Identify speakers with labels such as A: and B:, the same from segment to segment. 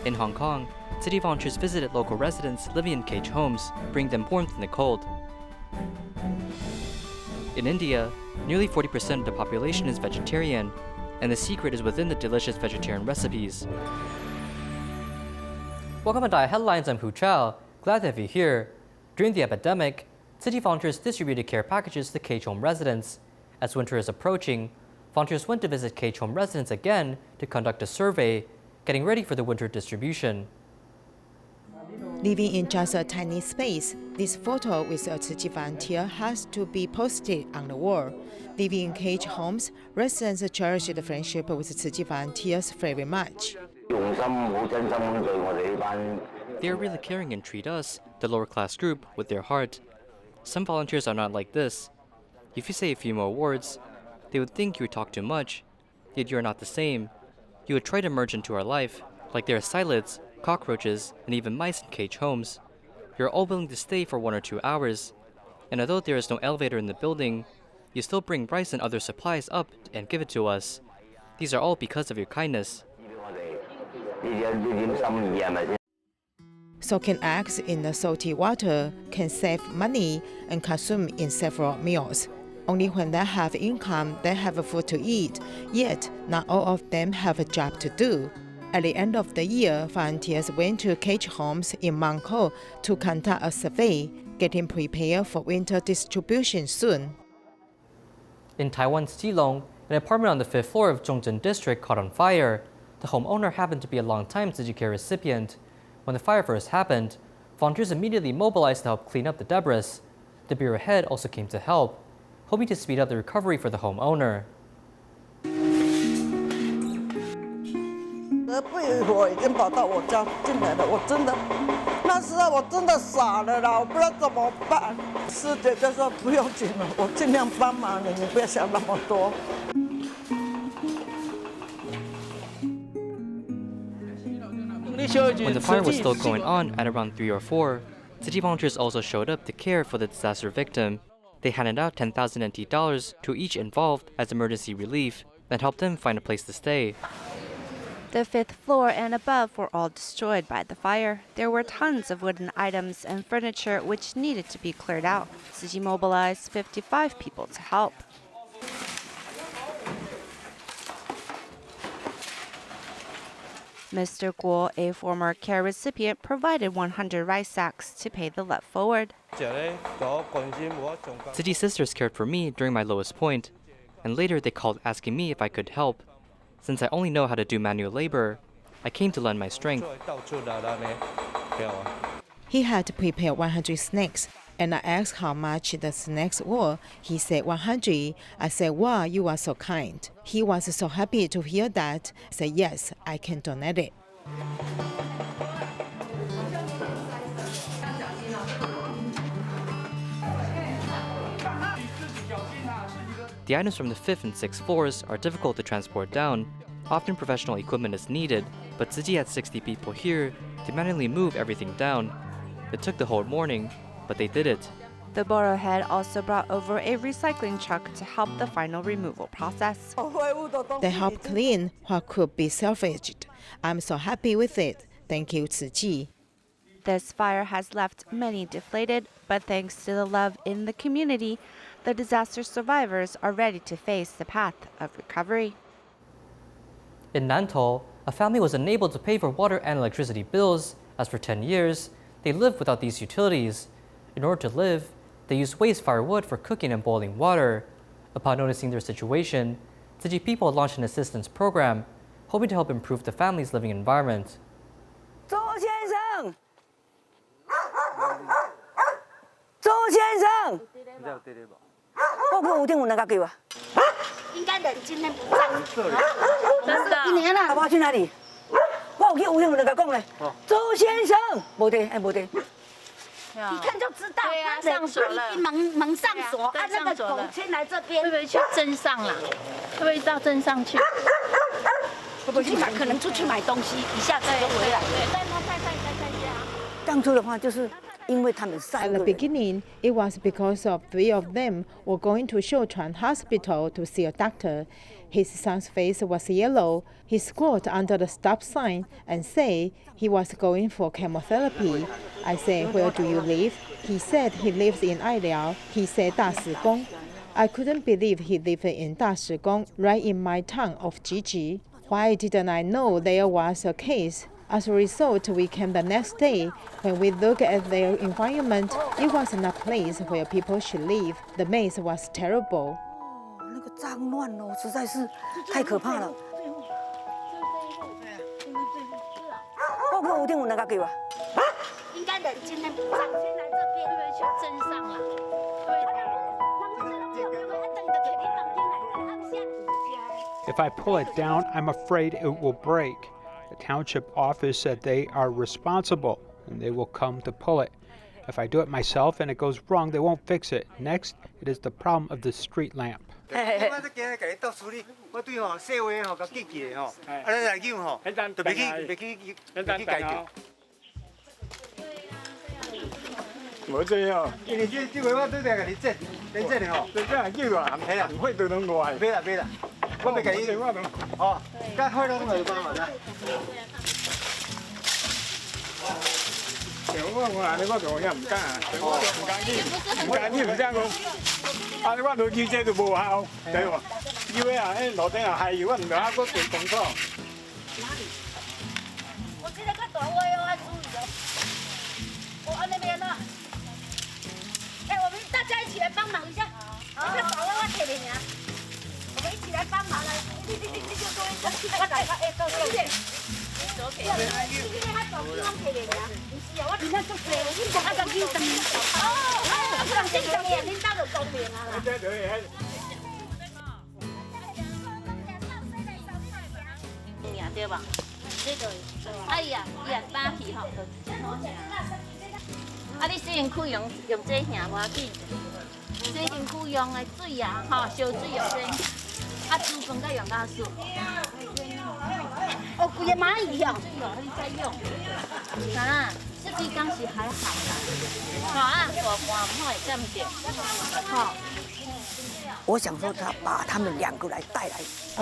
A: In Hong Kong, city volunteers visited local residents living in cage homes, bringing them warmth in the cold. In India, nearly 40% of the population is vegetarian, and the secret is within the delicious vegetarian recipes. Welcome to Diet Headlines, I'm Hu Chao. Glad to have you here. During the epidemic, city volunteers distributed care packages to cage home residents. As winter is approaching, volunteers went to visit cage home residents again to conduct a survey, getting ready for the winter distribution.
B: Living in just a tiny space, this photo with a Tzu Chi volunteer has to be posted on the wall. Living in cage homes, residents cherish the friendship with Tzu Chi volunteers very much.
A: They are really caring and treat us, the lower class group, with their heart. Some volunteers are not like this. If you say a few more words, they would think you would talk too much, yet you are not the same. You would try to merge into our life, like there are psyllids, cockroaches, and even mice in cage homes. You're all willing to stay for 1 or 2 hours, and although there is no elevator in the building, you still bring rice and other supplies up and give it to us. These are all because of your kindness.
B: Soaking eggs in the salty water can save money and consume in several meals. Only when they have income, they have food to eat, yet not all of them have a job to do. At the end of the year, volunteers went to cage homes in Mangkou to conduct a survey, getting prepared for winter distribution soon.
A: In Taiwan's Keelung, an apartment on the 5th floor of Zhongzhen District caught on fire. The homeowner happened to be a long-time Tzu Chi care recipient. When the fire first happened, volunteers immediately mobilized to help clean up the debris. The bureau head also came to help, hoping to speed up the recovery for the homeowner.
C: 不一会儿已经跑到我家进来了，我真的那时候我真的傻了啦，我不知道怎么办。师姐就说不用紧了，我尽量帮忙你，你不要想那么多。
A: When the fire was still going on at around 3 or 4, Tzu Chi volunteers also showed up to care for the disaster victim. They handed out 10,000 NT dollars to each involved as emergency relief and helped them find a place to stay.
D: The 5th floor and above were all destroyed by the fire. There were tons of wooden items and furniture which needed to be cleared out. Tzu Chi mobilized 55 people to help. Mr. Guo, a former care recipient, provided 100 rice sacks to pay the lead forward.
A: Tzu Chi sisters cared for me during my lowest point, and later they called asking me if I could help. Since I only know how to do manual labor, I came to lend my strength.
B: He had to prepare 100 snacks, and I asked how much the snacks were. He said 100. I said, wow, you are so kind. He was so happy to hear that. I said, yes, I can donate it.
A: The items from the 5th and 6th floors are difficult to transport down. Often professional equipment is needed, but Tzu Chi had 60 people here to manually move everything down. It took the whole morning, but they did it.
D: The borough head also brought over a recycling truck to help the final removal process.
B: They helped clean what could be salvaged. I'm so happy with it. Thank you, Tzu Chi.
D: This fire has left many deflated, but thanks to the love in the community, the disaster survivors are ready to face the path of recovery.
A: In Nantou, a family was unable to pay for water and electricity bills, as for 10 years, they lived without these utilities. In order to live, they used waste firewood for cooking and boiling water. Upon noticing their situation, Tzu Chi people launched an assistance program, hoping to help improve the family's living environment.
C: 周先生，周先生，我有点有那个给我。应该人今天不在。真的？一年了，我去哪里？我有点有那个讲嘞。周先生，没得，哎，没得。
E: 一看就知道，他上锁了，门上锁，啊，那个狗牵来这边，会不会去镇上啦？会不会到镇上去？会不会去买？可能出去买东西，一下子就回来。对，但他太太在家。
C: 当初的话就是
B: At the beginning, it was because of 3 of them were going to Sichuan Hospital to see a doctor. His son's face was yellow. He squatted under the stop sign and said he was going for chemotherapy. I said, "Where do you live?" He said he lives in Ailiao. He said 大石宫. I couldn't believe he lived in 大石宫, right in my town of Tzu Chi. Why didn't I know there was a case? As a result, we came the next day. When we looked at their environment, it wasn't a place where people should live. The maze was terrible.
C: 那个脏乱哦，实在是太可怕了。我有点有那个给我。应该人今天不上，先来这边，因为去镇上了。
F: If I pull it down, I'm afraid it will break. The township office said they are responsible and they will come to pull it. If I do it myself and it goes wrong, they won't fix it. Next, it is the problem of the street lamp.
B: I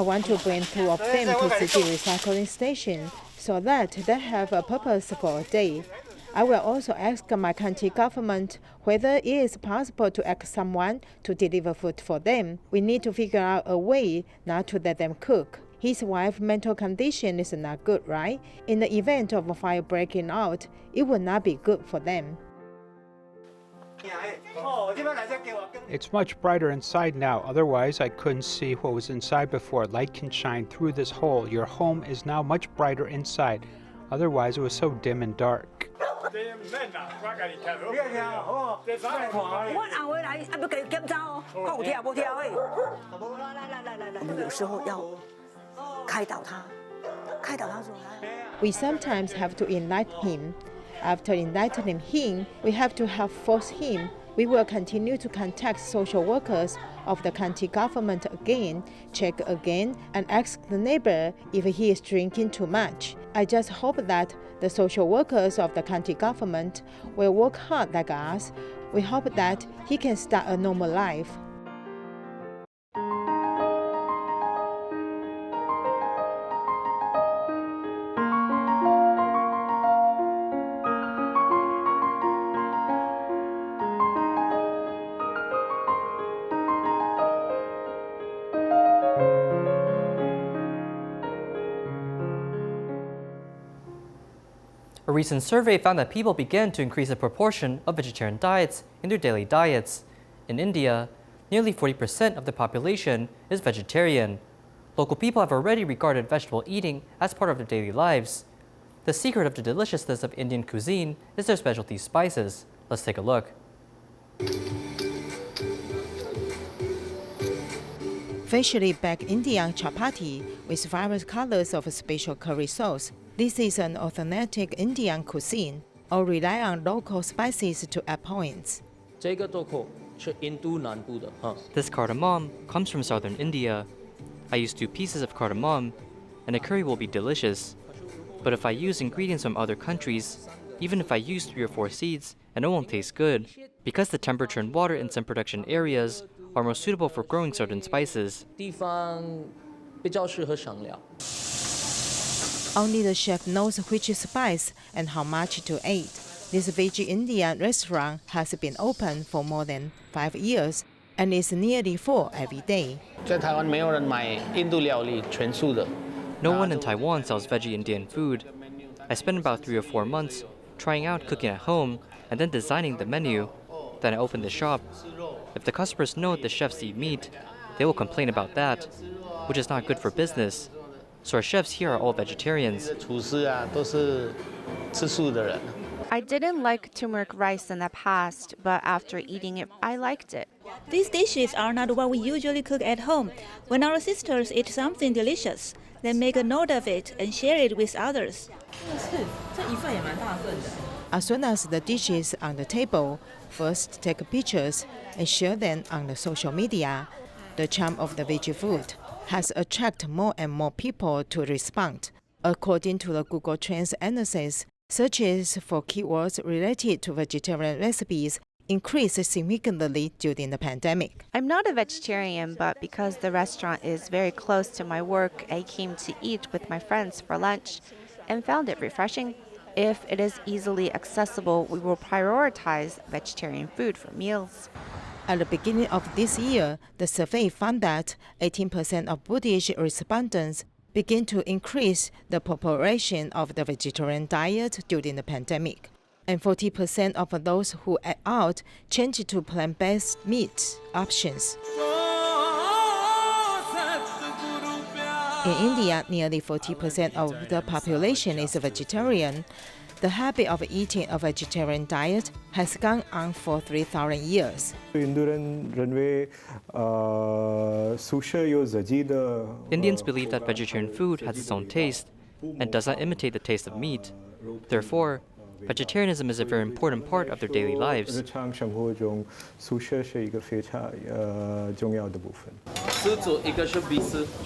B: want to bring 2 of them to Tzu Chi recycling station so that they have a purpose for a day. I will also ask my county government whether it is possible to ask someone to deliver food for them. We need to figure out a way not to let them cook. His wife's mental condition is not good, right? In the event of a fire breaking out, it would not be good for them.
F: It's much brighter inside now. Otherwise, I couldn't see what was inside before. Light can shine through this hole. Your home is now much brighter inside. Otherwise, it was so dim and dark.
C: 我们有时候要开导他，开导他说。
B: We sometimes have to enlighten him. After enlightening him, we have to help force him. We will continue to contact social workers of the county government again, check again, and ask the neighbor if he is drinking too much. I just hope that the social workers of the county government will work hard like us. We hope that he can start a normal life.
A: A recent survey found that people began to increase the proportion of vegetarian diets in their daily diets. In India, nearly 40% of the population is vegetarian. Local people have already regarded vegetable eating as part of their daily lives. The secret of the deliciousness of Indian cuisine is their specialty spices. Let's take a look.
B: Freshly baked Indian chapati with various colors of special curry sauce. This is an authentic Indian cuisine, or rely on local spices to add points.
A: This cardamom comes from southern India. I use 2 pieces of cardamom, and the curry will be delicious. But if I use ingredients from other countries, Even if I use 3 or 4 seeds and it won't taste good, because the temperature and water in some production areas are more suitable for growing certain spices.
G: 地方比较适合香料。
B: Only the chef knows which spice and how much to add. This veggie Indian restaurant has been open for more than 5 years and is nearly full every day.
G: 在台湾没有人买印度料理全素的。
A: No one in Taiwan sells veggie Indian food. I spent about 3 or 4 months trying out cooking at home and then designing the menu. Then I opened the shop. If the customers know the chefs eat meat, they will complain about that, which is not good for business. So our chefs here are all vegetarians.
G: 厨师啊，都是吃素的人。
D: I didn't like turmeric rice in the past, but after eating it, I liked it.
H: These dishes are not what we usually cook at home. When our sisters eat something delicious, they make a note of it and share it with others.
B: As soon as the dish is on the table, first take pictures and share them on the social media. The charm of the veggie food has attracted more and more people to respond. According to the Google Trends analysis, searches for keywords related to vegetarian recipes increased significantly during the pandemic.
D: I'm not a vegetarian, but because the restaurant is very close to my work, I came to eat with my friends for lunch and found it refreshing. If it is easily accessible, we will prioritize vegetarian food for meals.
B: At the beginning of this year, the survey found that 18% of Buddhist respondents began to increase the population of the vegetarian diet during the pandemic, and 40% of those who ate out changed to plant-based meat options. In India, nearly 40% of the population is vegetarian. The habit of eating a vegetarian diet has gone on for 3,000 years.
A: Indians believe that vegetarian food has its own taste and does not imitate the taste of meat. Therefore, vegetarianism is a very important part of their daily lives.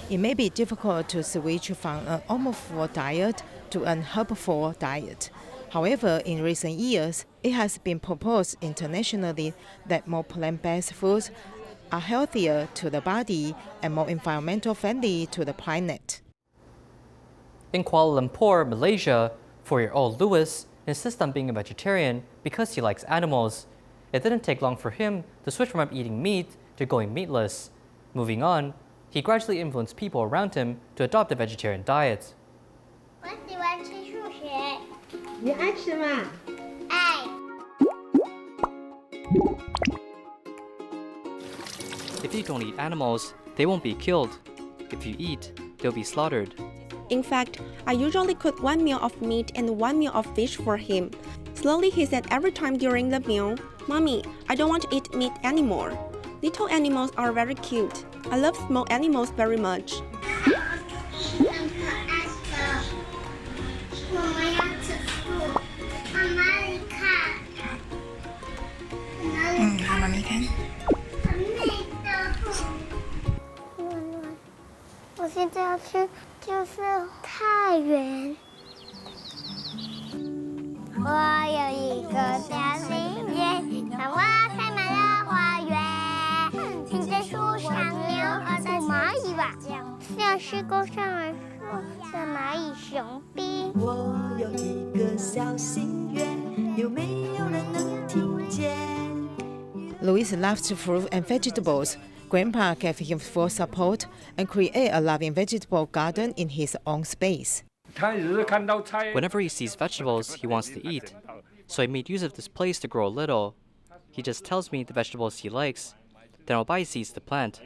B: It may be difficult to switch from an omnivore diet to an herbivore diet. However, in recent years, it has been proposed internationally that more plant-based foods are healthier to the body and more environmental friendly to the planet.
A: In Kuala Lumpur, Malaysia, 4-year-old Louis insists on being a vegetarian because he likes animals. It didn't take long for him to switch from eating meat to going meatless. Moving on, he gradually influenced people around him to adopt a vegetarian diet.
I: 我喜欢吃数学。你爱吃吗？爱。
A: If you don't eat animals, they won't be killed. If you eat, they'll be slaughtered.
J: In fact, I usually cook 1 meal of meat and 1 meal of fish for him. Slowly he said every time during the meal, "Mommy, I don't want to eat meat anymore." Little animals are very cute. I love small animals very much.
I: 很可爱的。我们要吃素。妈妈，你看。
K: 好，妈咪看。
I: 很美的。我现在要去，就是太原。我有一个小心愿，让我开满了花园。停在树上有很多蚂蚁吧，像是勾上来说的蚂蚁雄兵。
K: 我有一个小心愿，有没有人能听见？
B: Louis loves fruit and vegetables. Grandpa gave him full support and created a loving vegetable garden in his own space.
A: Whenever he sees vegetables he wants to eat, so I made use of this place to grow a little. He just tells me the vegetables he likes, then I'll buy seeds to plant.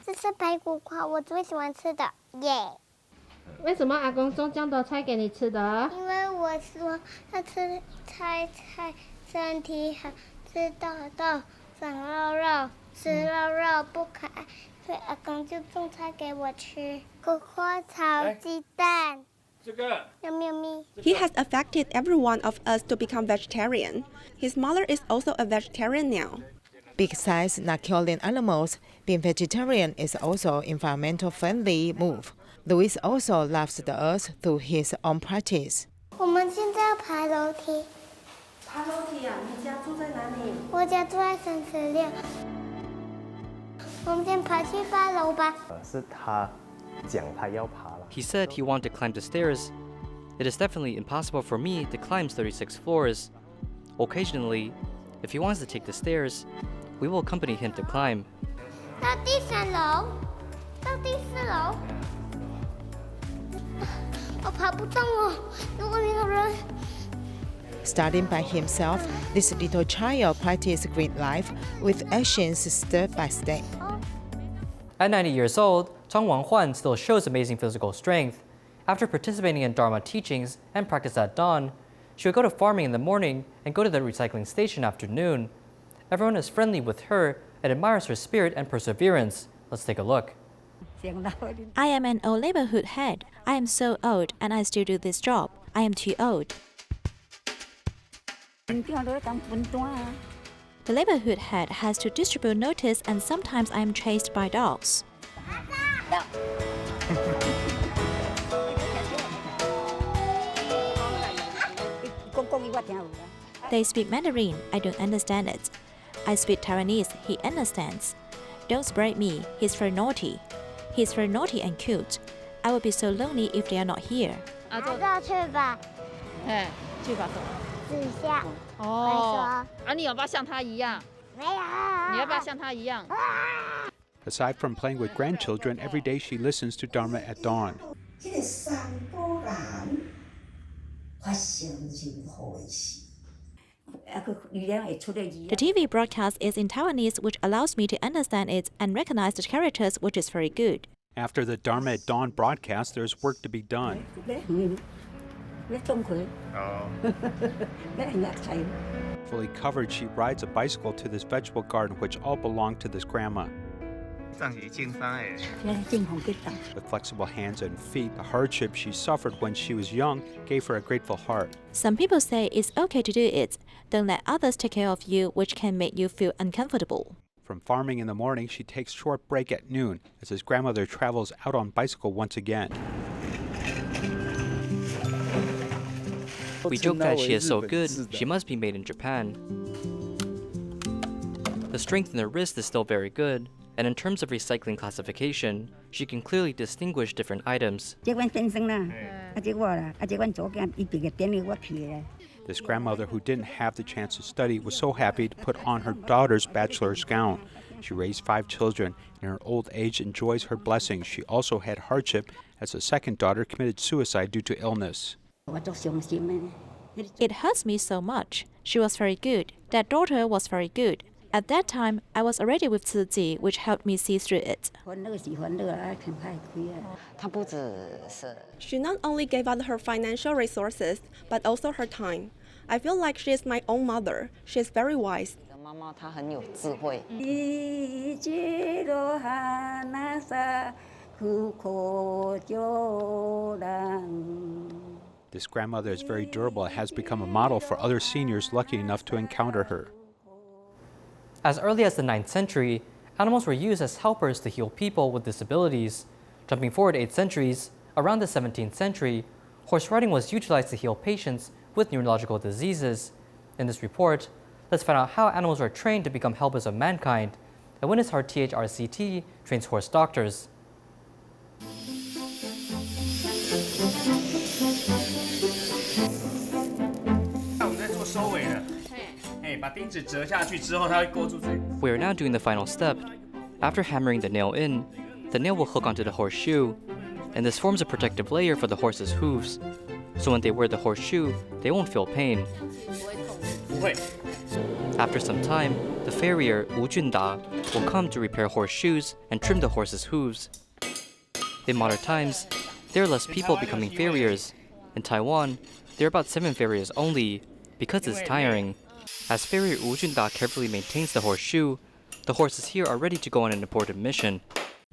I: 这是排骨块，我最喜欢吃的，耶！
E: 为什么阿公种这样多菜给你吃的？
I: 因为我说要吃菜，身体好，吃豆豆，长肉肉，吃肉肉不可爱，所以阿公就种菜给我吃。苦瓜炒鸡蛋。喵喵咪。
J: He has affected every one of us to become vegetarian. His mother is also a vegetarian now.
B: Besides not killing animals, being vegetarian is also an environmental friendly move. Louis also loves the earth through his own practice.
I: 我们现在要爬楼梯。
J: 爬楼梯啊？你家住在哪里？
I: 我家住在36。我们先爬去8楼吧。
L: 是他讲他要爬了。
A: He said he wanted to climb the stairs. It is definitely impossible for me to climb 36 floors. Occasionally, if he wants to take the stairs, we will accompany him to climb.
I: 到第3楼，到第4楼。我爬不动哦，如果没有人。
B: Starting by himself, this little child practiced great life with actions step by step.
A: At 90 years old, Chang Wanghuan still shows amazing physical strength. After participating in Dharma teachings and practice at dawn, she would go to farming in the morning and go to the recycling station after noon. Everyone is friendly with her and admires her spirit and perseverance. Let's take a look.
H: I am an old neighborhood head. I am so old and I still do this job. I am too old. The neighborhood head has to distribute notice and sometimes I am chased by dogs. They speak Mandarin, I don't understand it. I speak Taiwanese, he understands. Don't spray me, he's very naughty. He's very naughty and cute. I would be so lonely if they are not here.
I: 去吧。
E: 去吧，走。
I: 指下。
E: 哦。你要不要像他一样？
I: 没有。
E: 你要不要像他一样？
F: Aside from playing with grandchildren, every day she listens to Dharma at dawn.
H: The TV broadcast is in Taiwanese, which allows me to understand it and recognize the characters, which is very good.
F: After the Dharma at dawn broadcast, there's work to be done. Fully covered, she rides a bicycle to this vegetable garden, which all belong to this grandma. With flexible hands and feet, the hardship she suffered when she was young gave her a grateful heart.
H: Some people say it's okay to do it. Don't let others take care of you, which can make you feel uncomfortable.
F: From farming in the morning, she takes short break at noon as his grandmother travels out on bicycle once again.
A: We joke that she is so good, she must be made in Japan. The strength in her wrist is still very good, and in terms of recycling classification, she can clearly distinguish different items.
F: This grandmother, who didn't have the chance to study, was so happy to put on her daughter's bachelor's gown. She raised 5 children. In her old age, enjoys her blessings. She also had hardship as a second daughter committed suicide due to illness.
H: It hurts me so much. She was very good. That daughter was very good. At that time, I was already with Tzu Chi, which helped me see through it.
J: She not only gave out her financial resources, but also her time. I feel like she is my own mother. She is very wise.
F: This grandmother is very durable and has become a model for other seniors lucky enough to encounter her.
A: As early as the 9th century, animals were used as helpers to heal people with disabilities. Jumping forward 8 centuries, around the 17th century, horse riding was utilized to heal patients with neurological diseases. In this report, let's find out how animals are trained to become helpers of mankind, and witness how THRCT trains horse doctors. We are now doing the final step. After hammering the nail in, the nail will hook onto the horseshoe, and this forms a protective layer for the horse's hooves. So when they wear the horseshoe, they won't feel pain. After some time, the farrier Wu Junda will come to repair horseshoes and trim the horse's hooves. In modern times, there are less people becoming farriers. In Taiwan, there are about 7 farriers only, because it's tiring. As farrier Wu Junda carefully maintains the horseshoe, the horses here are ready to go on an important mission.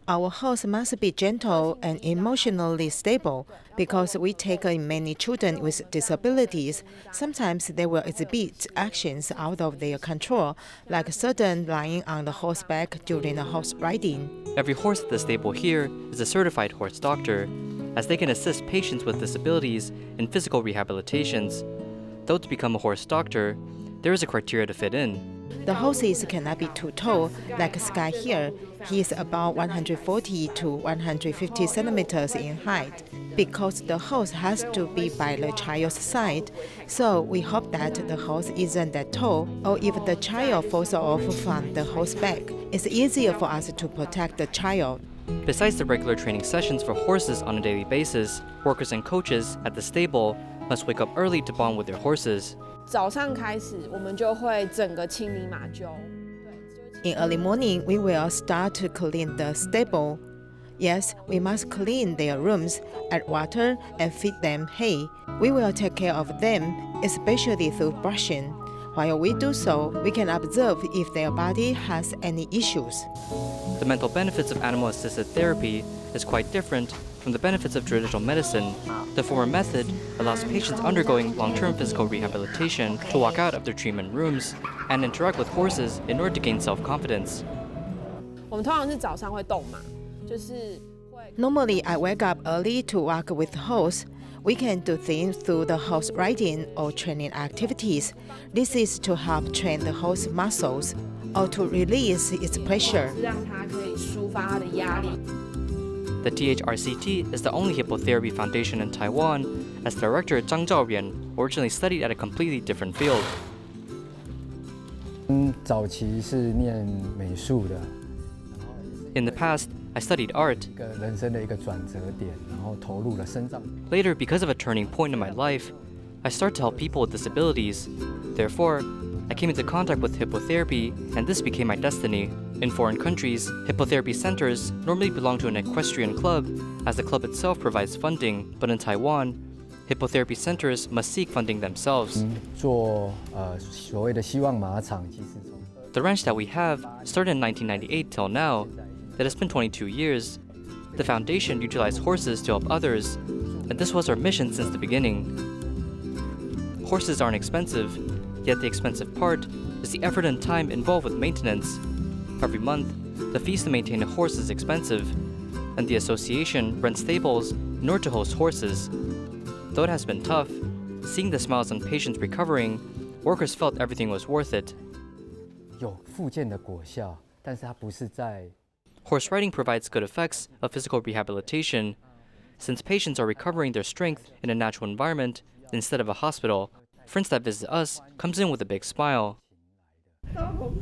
B: Our horse must be gentle and emotionally stable because we take in many children with disabilities. Sometimes they will exhibit actions out of their control, like sudden lying on the horseback during the horse riding.
A: Every horse at the stable here is a certified horse doctor, as they can assist patients with disabilities in physical rehabilitations. Though to become a horse doctor, there is a criteria to fit in.
B: The horses cannot be too tall, like Sky here. He is about 140 to 150 centimeters in height, because the horse has to be by the child's side. So we hope that the horse isn't that tall, or if the child falls off from the horse back, it's easier for us to protect the child.
A: Besides the regular training sessions for horses on a daily basis, workers and coaches at the stable must wake up early to bond with their horses.
M: 早上开始，我们就会整个清理马厩。
B: In early morning, we will start to clean the stable. Yes, we must clean their rooms, add water, and feed them hay. We will take care of them, especially through brushing. While we do so, we can observe if their body has any issues.
A: The mental benefits of animal-assisted therapy is quite different from the benefits of traditional medicine. The former method allows patients undergoing long-term physical rehabilitation to walk out of their treatment rooms and interact with horses in order to gain self-confidence.
M: 我们通常是早上会动嘛，就是会。
B: Normally, I wake up early to walk with the horse. We can do things through the horse riding or training activities. This is to help train the horse muscles or to release its pressure.
M: 让它可以抒发它的压力。
A: The THRCT is the only hippotherapy foundation in Taiwan, as director Zhang Zhaoyan originally studied at a completely different field.
N: 早期是念美术的。
A: In the past, I studied art.
N: 人生的一个转折点，然后投入了身障。
A: Later, because of a turning point in my life, I started to help people with disabilities. Therefore, I came into contact with hippotherapy, and this became my destiny. In foreign countries, hippotherapy centers normally belong to an equestrian club, as the club itself provides funding. But in Taiwan, hippotherapy centers must seek funding themselves.
N: 做所谓的希望马场，其实从
A: The ranch that we have started in 1998 till now. It has been 22 years. The foundation utilized horses to help others, and this was our mission since the beginning. Horses aren't expensive, yet the expensive part is the effort and time involved with maintenance. Every month, the fees to maintain a horse is expensive, and the association rents stables in order to host horses. Though it has been tough, seeing the smiles on patients recovering, workers felt everything was worth it.
N: 有复健的果效，但是它不是在
A: Horse riding provides good effects of physical rehabilitation, since patients are recovering their strength in a natural environment instead of a hospital. Friends that visit us comes in with a big smile.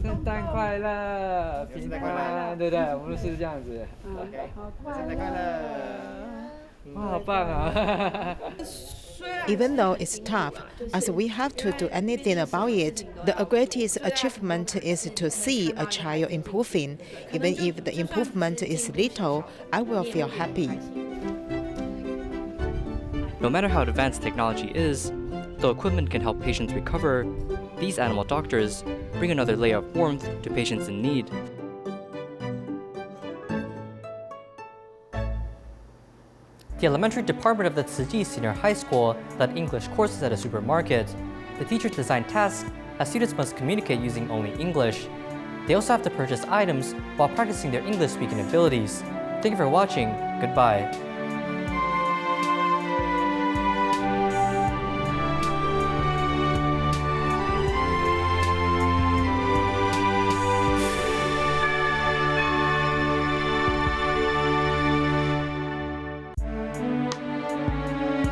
O: 圣诞快乐，平安，对不对？我们是这样子。圣诞快乐，哇，好棒啊！
B: Even though it's tough, as we have to do anything about it, the greatest achievement is to see a child improving. Even if the improvement is little, I will feel happy.
A: No matter how advanced technology is, though equipment can help patients recover, these animal doctors bring another layer of warmth to patients in need. The elementary department of the Tzu Chi Senior High School led English courses at a supermarket. The teachers designed tasks as students must communicate using only English. They also have to purchase items while practicing their English speaking abilities. Thank you for watching. Goodbye.